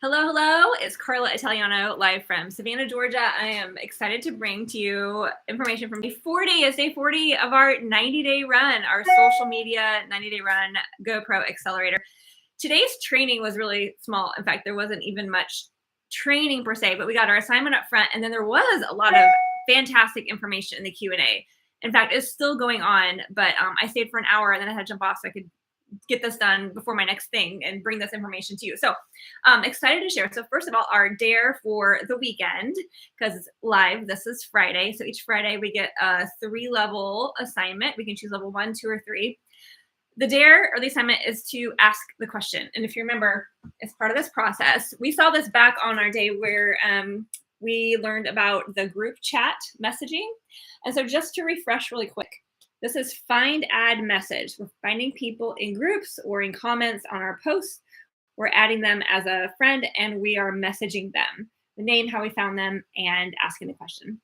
Hello, hello. It's Carla Italiano live from Savannah, Georgia. I am excited to bring to you information from day 40. It's day 40 of our 90-day run, our social media 90-day run GoPro Accelerator. Today's training was really small. In fact, there wasn't even much training per se, but we got our assignment up front, and then there was a lot of fantastic information in the Q&A. In fact, it's still going on, but I stayed for an hour and then I had to jump off so I could get this done before my next thing and bring this information to you. So excited to share. So first of all, our dare for the weekend, because it's live, this is Friday. So each Friday we get a 3-level assignment. We can choose level 1, 2, or 3. The dare or the assignment is to ask the question. And if you remember, as part of this process, we saw this back on our day where we learned about the group chat messaging. And so just to refresh really quick, this is find add message. We're finding people in groups or in comments on our posts. We're adding them as a friend and we are messaging them, the name, how we found them, and asking the question.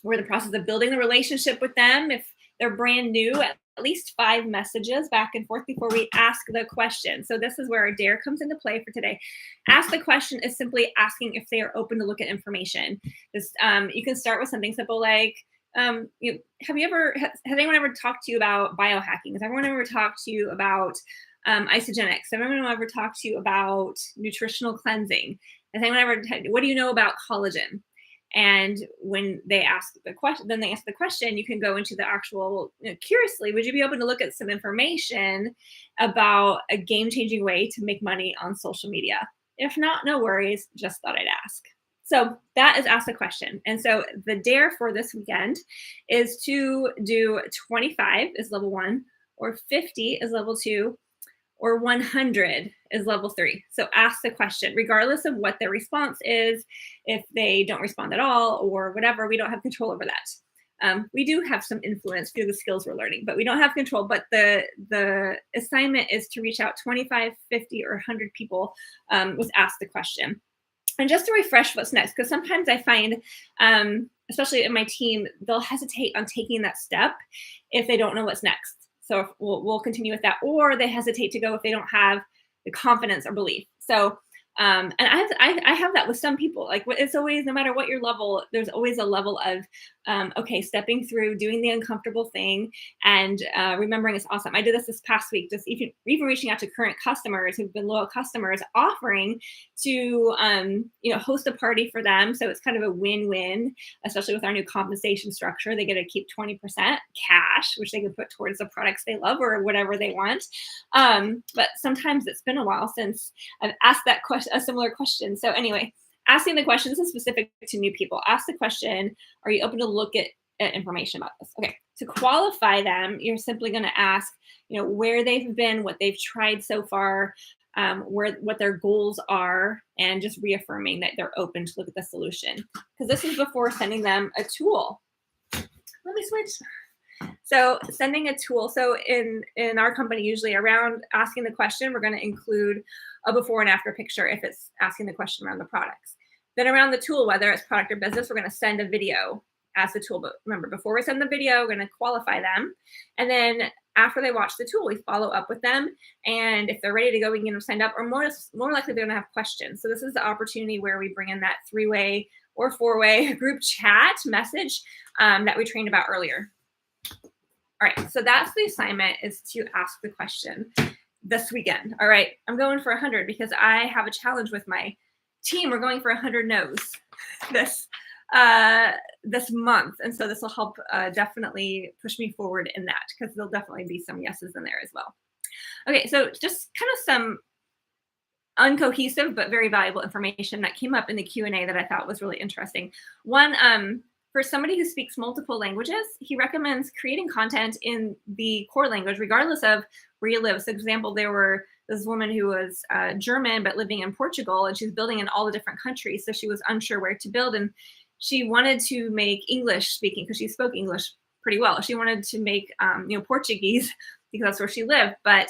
We're in the process of building the relationship with them. If they're brand new, at least 5 messages back and forth before we ask the question. So this is where our dare comes into play for today. Ask the question is simply asking if they are open to look at information. This, you can start with something simple like, has anyone ever talked to you about biohacking? Has everyone ever talked to you about isogenics? Has anyone ever talked to you about nutritional cleansing? Has anyone ever, what do you know about collagen? And when they ask the question, then they ask the question, you can go into the actual, curiously, would you be open to look at some information about a game-changing way to make money on social media? If not, no worries, just thought I'd ask. So that is ask the question. And so the dare for this weekend is to do 25 is level 1, or 50 is level 2, or 100 is level 3. So ask the question, regardless of what their response is. If they don't respond at all or whatever, we don't have control over that. We do have some influence through the skills we're learning, but we don't have control. But the assignment is to reach out 25, 50, or 100 people with ask the question. And just to refresh what's next, because sometimes I find, especially in my team, they'll hesitate on taking that step if they don't know what's next. So we'll continue with that, or they hesitate to go if they don't have the confidence or belief. So, and I have that with some people. Like it's always, no matter what your level, there's always a level of, okay, stepping through, doing the uncomfortable thing, and remembering it's awesome. I did this past week, just even reaching out to current customers who've been loyal customers, offering to host a party for them. So it's kind of a win-win, especially with our new compensation structure. They get to keep 20% cash, which they can put towards the products they love or whatever they want. But sometimes it's been a while since I've asked that question, a similar question. So anyway, asking the question, this is specific to new people. Ask the question, are you open to look at information about this? Okay, to qualify them, you're simply going to ask, where they've been, what they've tried so far, what their goals are, and just reaffirming that they're open to look at the solution. Because this is before sending them a tool. Let me switch. So sending a tool. So in our company, usually around asking the question, we're going to include a before and after picture if it's asking the question around the products. Then around the tool, whether it's product or business, we're going to send a video as the tool. But remember, before we send the video, we're going to qualify them. And then after they watch the tool, we follow up with them. And if they're ready to go, we can get them signed up, or more likely they're going to have questions. So this is the opportunity where we bring in that 3-way or 4-way group chat message that we trained about earlier. All right, so that's the assignment, is to ask the question this weekend. All right, I'm going for 100 because I have a challenge with my team. We're going for 100 no's this month, and so this will help definitely push me forward in that, because there'll definitely be some yeses in there as well. Okay, so just kind of some uncohesive but very valuable information that came up in the Q&A that I thought was really interesting. One, for somebody who speaks multiple languages, he recommends creating content in the core language, regardless of where you live. So, for example, there was this woman who was German but living in Portugal, and she's building in all the different countries. So she was unsure where to build, and she wanted to make English speaking, because she spoke English pretty well. She wanted to make Portuguese because that's where she lived. But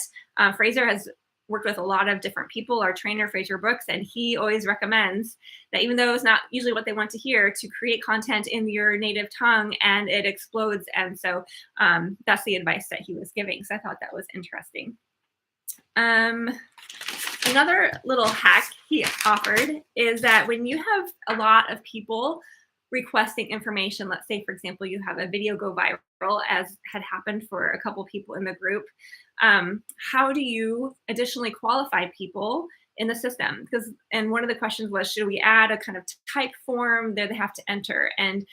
Fraser has worked with a lot of different people, our trainer, Fraser Brooks, and he always recommends that, even though it's not usually what they want to hear, to create content in your native tongue, and it explodes. And so that's the advice that he was giving. So I thought that was interesting. Another little hack he offered is that when you have a lot of people requesting information, let's say, for example, you have a video go viral, as had happened for a couple people in the group, how do you additionally qualify people in the system? And one of the questions was, should we add a kind of type form that they have to enter? And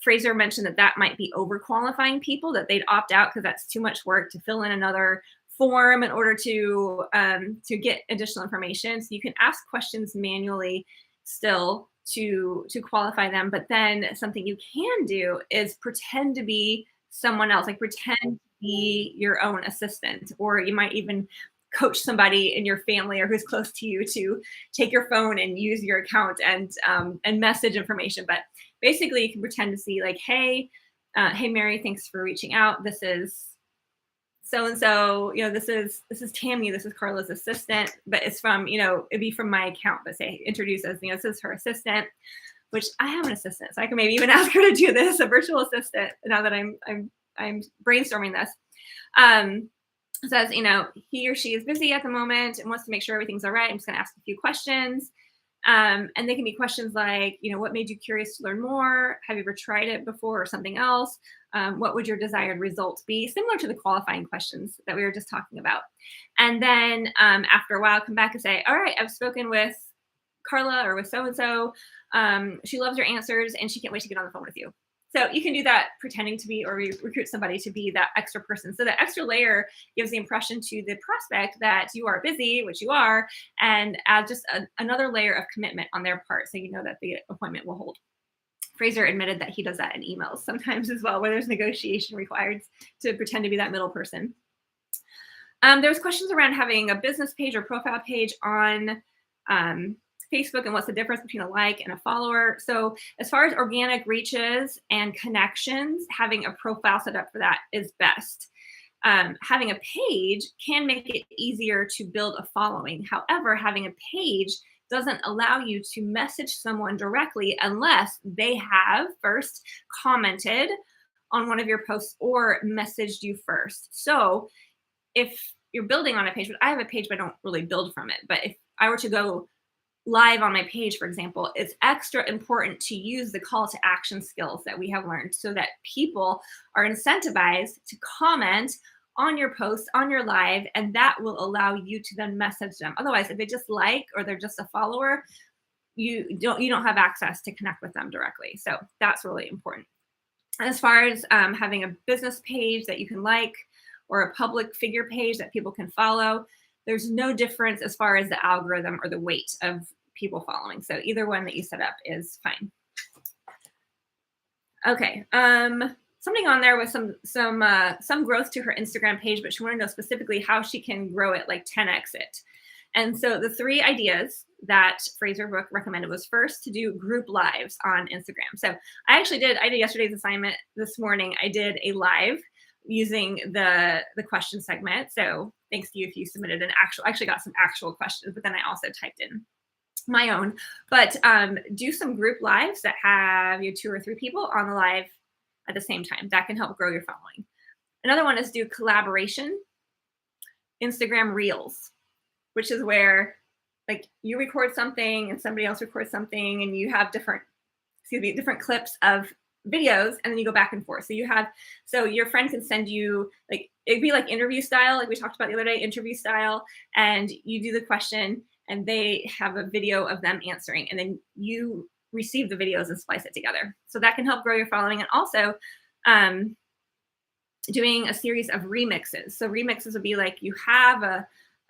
Fraser mentioned that that might be overqualifying people, that they'd opt out because that's too much work to fill in another form in order to get additional information. So you can ask questions manually still to qualify them, but then something you can do is pretend to be someone else, like pretend to be your own assistant, or you might even coach somebody in your family or who's close to you to take your phone and use your account and message information. But basically, you can pretend to see like, hey, Mary, thanks for reaching out. This is so and so. This is Tammy. This is Carla's assistant, but it's from it'd be from my account. But say introduce as this is her assistant, which I have an assistant, so I can maybe even ask her to do this, a virtual assistant. Now that I'm brainstorming this. Says, he or she is busy at the moment and wants to make sure everything's all right. I'm just going to ask a few questions. And they can be questions like, what made you curious to learn more? Have you ever tried it before or something else? What would your desired results be? Similar to the qualifying questions that we were just talking about. And then after a while, come back and say, all right, I've spoken with Carla or with so-and-so. She loves your answers and she can't wait to get on the phone with you. So you can do that pretending to be, or recruit somebody to be that extra person. So that extra layer gives the impression to the prospect that you are busy, which you are, and add just another layer of commitment on their part, so you know that the appointment will hold. Fraser admitted that he does that in emails sometimes as well, where there's negotiation required to pretend to be that middle person. There's questions around having a business page or profile page on Facebook and what's the difference between a like and a follower. So as far as organic reaches and connections, having a profile set up for that is best. Having a page can make it easier to build a following. However, having a page doesn't allow you to message someone directly unless they have first commented on one of your posts or messaged you first. So if you're building on a page, but I have a page, but I don't really build from it. But if I were to go live on my page, for example, it's extra important to use the call to action skills that we have learned so that people are incentivized to comment on your post, on your live, and that will allow you to then message them. Otherwise, if they just like or they're just a follower, you don't have access to connect with them directly. So that's really important. As far as having a business page that you can like or a public figure page that people can follow, there's no difference as far as the algorithm or the weight of people following. So either one that you set up is fine. Okay. Something on there with some growth to her Instagram page, but she wanted to know specifically how she can grow it, like 10x it. And so the 3 ideas that Fraser Brook recommended was first to do group lives on Instagram. So I did yesterday's assignment this morning. I did a live using the question segment. So thanks to you if you submitted actually got some actual questions, but then I also typed in my own. But do some group lives that have 2 or 3 people on the live at the same time. That can help grow your following. Another one is do collaboration Instagram Reels, which is where like you record something and somebody else records something and you have different clips of videos and then you go back and forth. So your friend can send you, like, it'd be like interview style, like we talked about the other day, interview style, and you do the question and they have a video of them answering and then you receive the videos and splice it together. So that can help grow your following. And also doing a series of remixes. So remixes would be like you have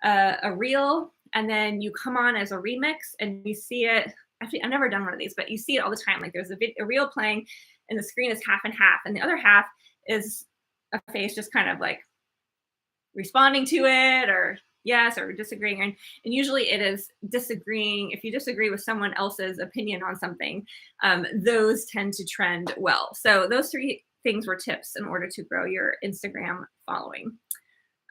a reel and then you come on as a remix and you see it. Actually, I've never done one of these, but you see it all the time. Like there's a reel playing and the screen is half and half and the other half is a face just kind of like responding to it or yes or disagreeing. And usually it is disagreeing. If you disagree with someone else's opinion on something, those tend to trend well. So those 3 things were tips in order to grow your Instagram following.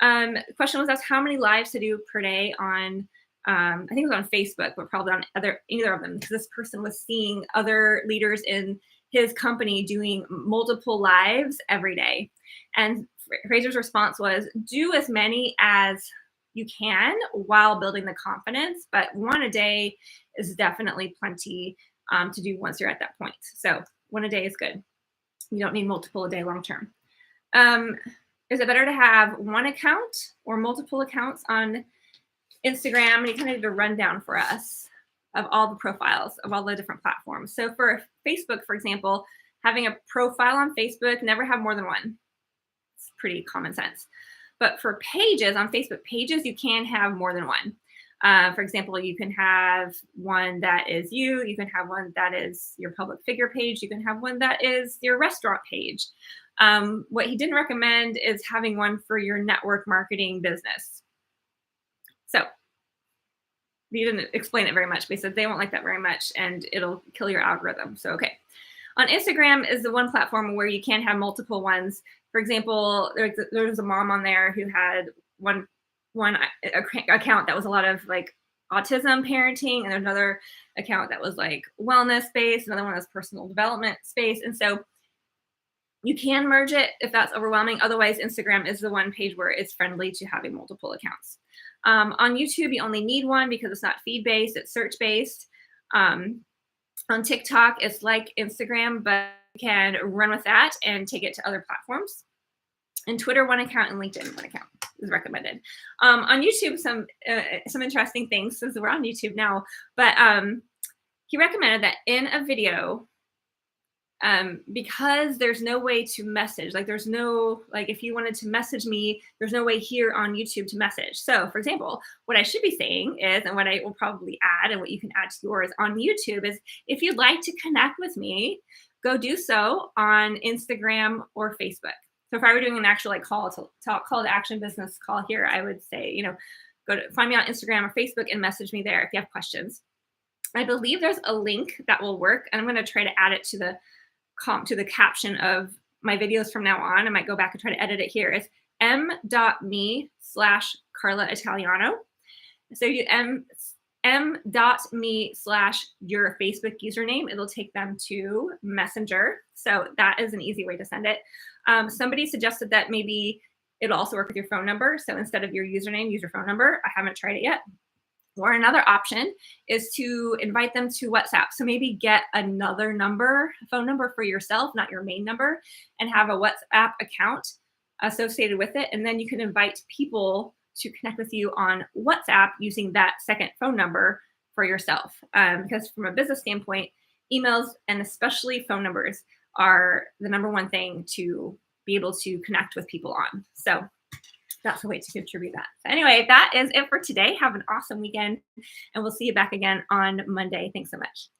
The question was asked how many lives to do per day on, I think it was on Facebook, but probably on either of them, because this person was seeing other leaders in his company doing multiple lives every day. And Fraser's response was do as many as you can while building the confidence, but one a day is definitely plenty to do once you're at that point. So one a day is good. You don't need multiple a day long term. Is it better to have one account or multiple accounts on Instagram? And he kind of did a rundown for us of all the profiles of all the different platforms. So for Facebook, for example, having a profile on Facebook, never have more than one. It's pretty common sense. But for pages, on Facebook pages, you can have more than one. For example, you can have one that is you. You can have one that is your public figure page. You can have one that is your restaurant page. What he didn't recommend is having one for your network marketing business. So he didn't explain it very much, but he said they won't like that very much and it'll kill your algorithm. So, okay. On Instagram is the one platform where you can have multiple ones. For example, there was a mom on there who had one account that was a lot of like autism parenting, and another account that was like wellness based, another one was personal development space. And so you can merge it if that's overwhelming. Otherwise, Instagram is the one page where it's friendly to having multiple accounts. On YouTube, you only need one because it's not feed based, it's search based. On TikTok, it's like Instagram, but you can run with that and take it to other platforms. And Twitter, one account, and LinkedIn, one account is recommended. On YouTube, some interesting things, since we're on YouTube now, but he recommended that in a video, because there's no way to message, like there's no, like if you wanted to message me, there's no way here on YouTube to message. So for example, what I should be saying is, and what I will probably add and what you can add to yours on YouTube is, if you'd like to connect with me, go do so on Instagram or Facebook. So if I were doing an actual like call to action business call here, I would say, find me on Instagram or Facebook and message me there if you have questions. I believe there's a link that will work, and I'm going to try to add it to the caption of my videos from now on. I might go back and try to edit it here. It's m.me/Carla Italiano. So you m.me/your Facebook username. It'll take them to Messenger. So that is an easy way to send it. Somebody suggested that maybe it'll also work with your phone number. So instead of your username, use your phone number. I haven't tried it yet. Or another option is to invite them to WhatsApp. So maybe get another phone number for yourself, not your main number, and have a WhatsApp account associated with it. And then you can invite people to connect with you on WhatsApp using that second phone number for yourself. Because from a business standpoint, emails and especially phone numbers are the number one thing to be able to connect with people on. So that's a way to contribute that. So anyway, that is it for today. Have an awesome weekend, and we'll see you back again on Monday. Thanks so much.